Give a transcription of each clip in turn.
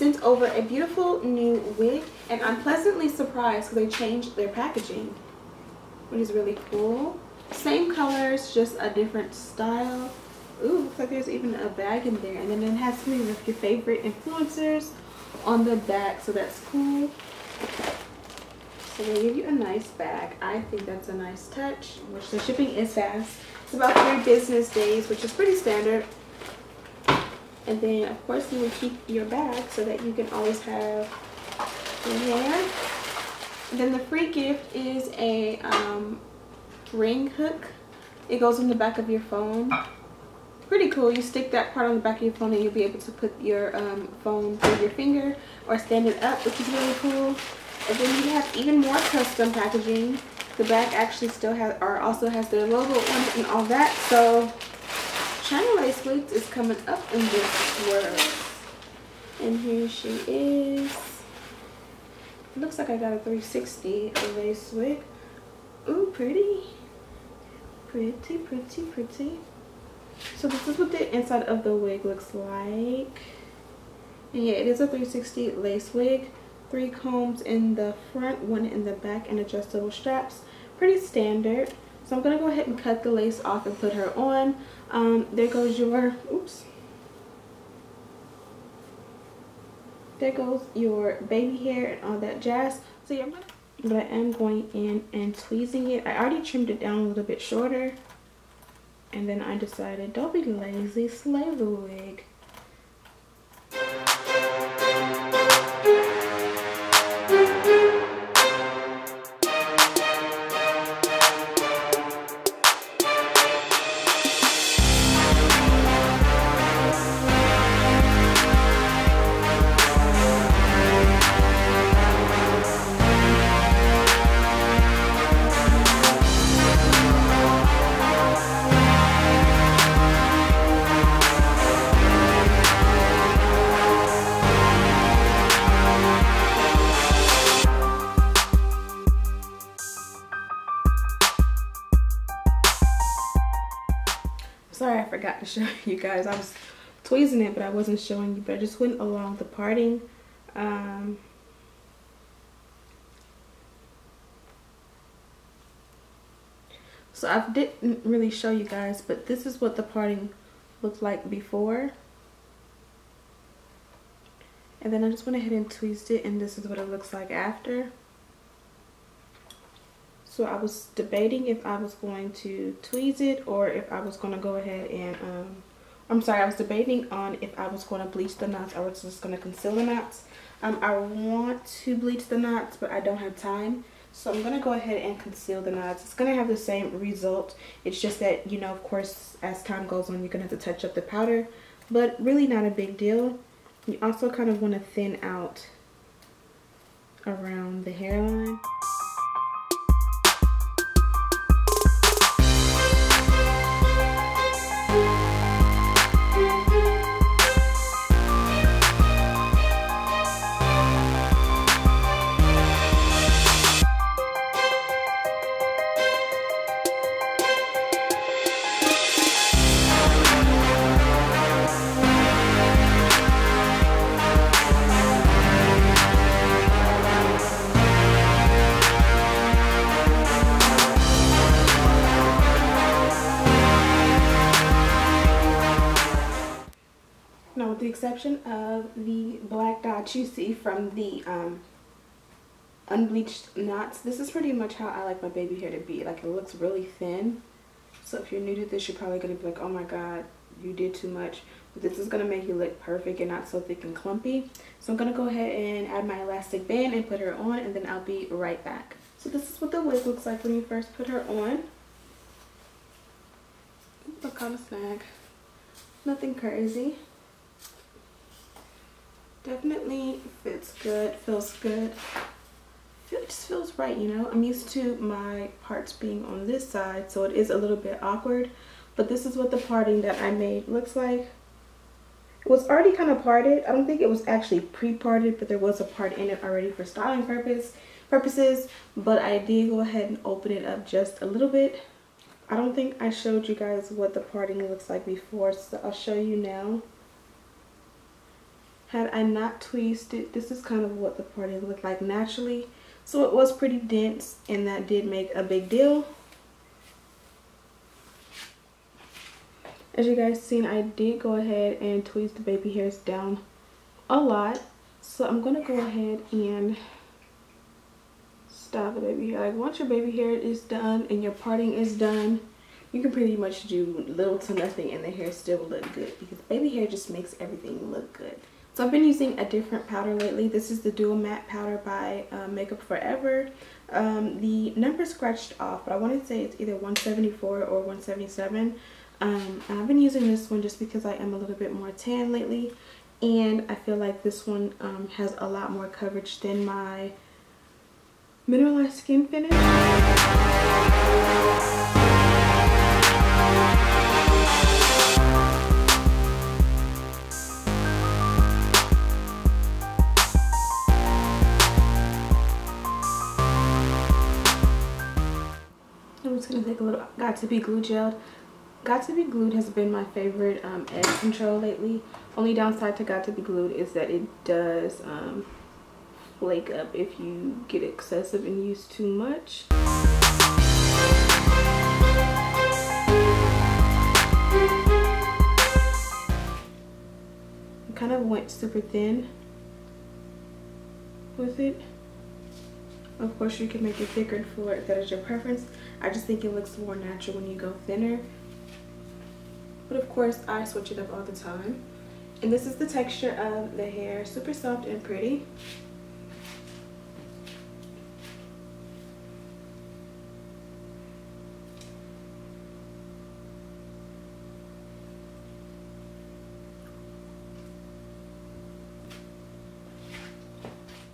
sent over a beautiful new wig, and I'm pleasantly surprised because they changed their packaging, which is really cool. Same colors, just a different style. Ooh, looks like there's even a bag in there, and then it has some of your favorite influencers on the back, so that's cool. So they give you a nice bag. I think that's a nice touch, which the shipping is fast. It's about 3 business days, which is pretty standard. And then of course you will keep your bag so that you can always have your hair. And then the free gift is a ring hook. It goes in the back of your phone. Pretty cool. You stick that part on the back of your phone and you'll be able to put your phone through your finger or stand it up, which is really cool. And then you have even more custom packaging. The bag actually still has, or also has their logo on it and all that. So China Lace Wigs is coming up in this world. And here she is. It looks like I got a 360 lace wig. Ooh, pretty. Pretty, pretty, pretty. So this is what the inside of the wig looks like. And yeah, it is a 360 lace wig. 3 combs in the front, 1 in the back, and adjustable straps. Pretty standard. So I'm going to go ahead and cut the lace off and put her on. There goes your, oops. There goes your baby hair and all that jazz. So yeah, but I am going in and tweezing it. I already trimmed it down a little bit shorter. And then I decided, don't be lazy, slay the wig. Sorry, I forgot to show you guys. I was tweezing it, but I wasn't showing you. But I just went along the parting. So I didn't really show you guys, but this is what the parting looked like before. And then I just went ahead and tweezed it, and this is what it looks like after. So I was debating if I was going to tweeze it or if I was going to go ahead and, I was debating on if I was going to bleach the knots or was just going to conceal the knots. I want to bleach the knots, but I don't have time. So I'm going to go ahead and conceal the knots. It's going to have the same result. It's just that, you know, of course, as time goes on, you're going to have to touch up the powder, but really not a big deal. You also kind of want to thin out around the hairline. Now, with the exception of the black dots you see from the unbleached knots, this is pretty much how I like my baby hair to be. Like, it looks really thin. So if you're new to this, you're probably going to be like, oh my god, you did too much. But this is going to make you look perfect and not so thick and clumpy. So I'm going to go ahead and add my elastic band and put her on, and then I'll be right back. So this is what the wig looks like when you first put her on. Look, kind of snag. Nothing crazy. Definitely fits good, feels good. It just feels right, you know. I'm used to my parts being on this side, so it is a little bit awkward. But this is what the parting that I made looks like. It was already kind of parted. I don't think it was actually pre-parted, but there was a part in it already for styling purposes. But I did go ahead and open it up just a little bit. I don't think I showed you guys what the parting looks like before, so I'll show you now. Had I not tweezed it, this is kind of what the parting looked like naturally. So it was pretty dense, and that did make a big deal. As you guys seen, I did go ahead and tweeze the baby hairs down a lot. So I'm going to go ahead and style the baby hair. Like once your baby hair is done and your parting is done, you can pretty much do little to nothing and the hair still will look good, because baby hair just makes everything look good. So I've been using a different powder lately. This is the Dual Matte Powder by Makeup Forever. The number scratched off, but I want to say it's either 174 or 177. And I've been using this one just because I am a little bit more tan lately, and I feel like this one has a lot more coverage than my Mineralized Skin Finish. I'm just going to take a little Got To Be Glue gel. Got To Be Glued has been my favorite edge control lately. Only downside to Got To Be Glued is that it does flake up if you get excessive and use too much. I kind of went super thin with it. Of course, you can make it thicker if that is your preference. I just think it looks more natural when you go thinner. But of course, I switch it up all the time. And this is the texture of the hair. Super soft and pretty.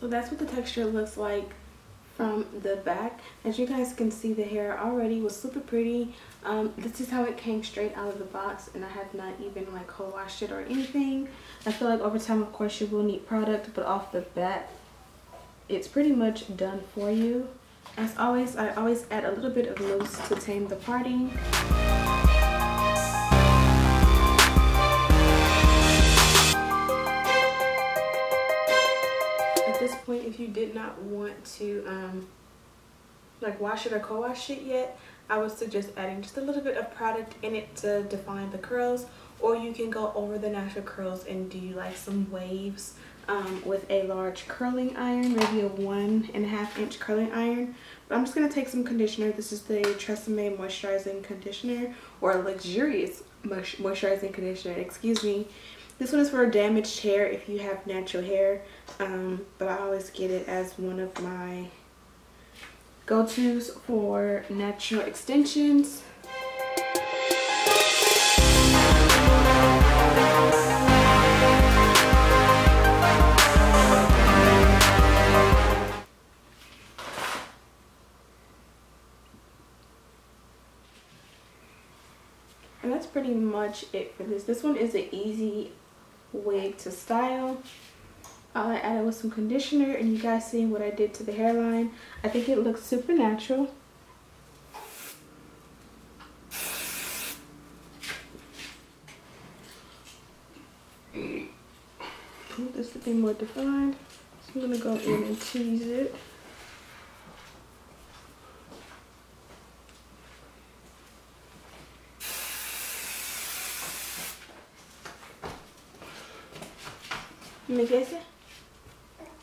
So that's what the texture looks like from the back. As you guys can see, the hair already was super pretty. This is how it came straight out of the box, and I have not even like co-washed it or anything. I feel like over time, of course, you will need product, but off the bat, it's pretty much done for you. As always, I always add a little bit of mousse to tame the parting. Point, if you did not want to like wash it or co-wash it yet, I would suggest adding just a little bit of product in it to define the curls, or you can go over the natural curls and do like some waves with a large curling iron, maybe a 1.5 inch curling iron. But I'm just going to take some conditioner. This is the Emai moisturizing conditioner, or luxurious moisturizing conditioner, excuse me. This one is for damaged hair if you have natural hair, but I always get it as one of my go-tos for natural extensions. And that's pretty much it for this. This one is an easy wig to style. All I added was some conditioner, and you guys seen what I did to the hairline. I think it looks super natural. I want this to be more defined, so I'm gonna go in and tease it.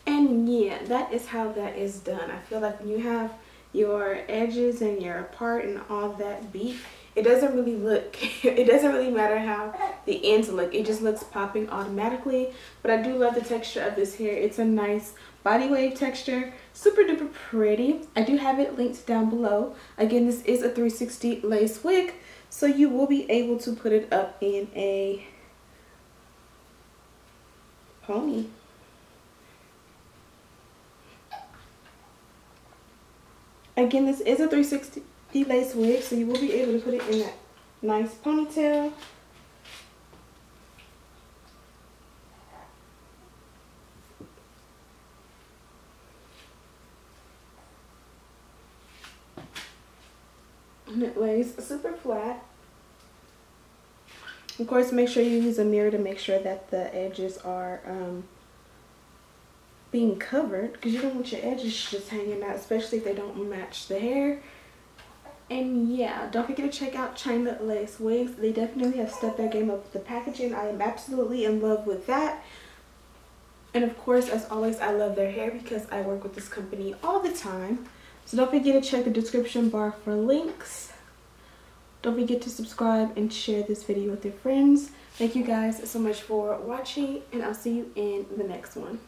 And yeah, that is how that is done. I feel like when you have your edges and your part and all that beat, it doesn't really look, it doesn't really matter how the ends look. It just looks popping automatically. But I do love the texture of this hair. It's a nice body wave texture, super duper pretty. I do have it linked down below. Again, this is a 360 lace wig, so you will be able to put it up in a pony. Again, this is a 360 lace wig, so you will be able to put it in that nice ponytail. And it lays super flat. Of course, make sure you use a mirror to make sure that the edges are being covered, because you don't want your edges just hanging out, especially if they don't match the hair. And yeah, don't forget to check out China Lace Wigs. They definitely have stepped their game up with the packaging. I am absolutely in love with that. And of course, as always, I love their hair because I work with this company all the time. So don't forget to check the description bar for links. Don't forget to subscribe and share this video with your friends. Thank you guys so much for watching, and I'll see you in the next one.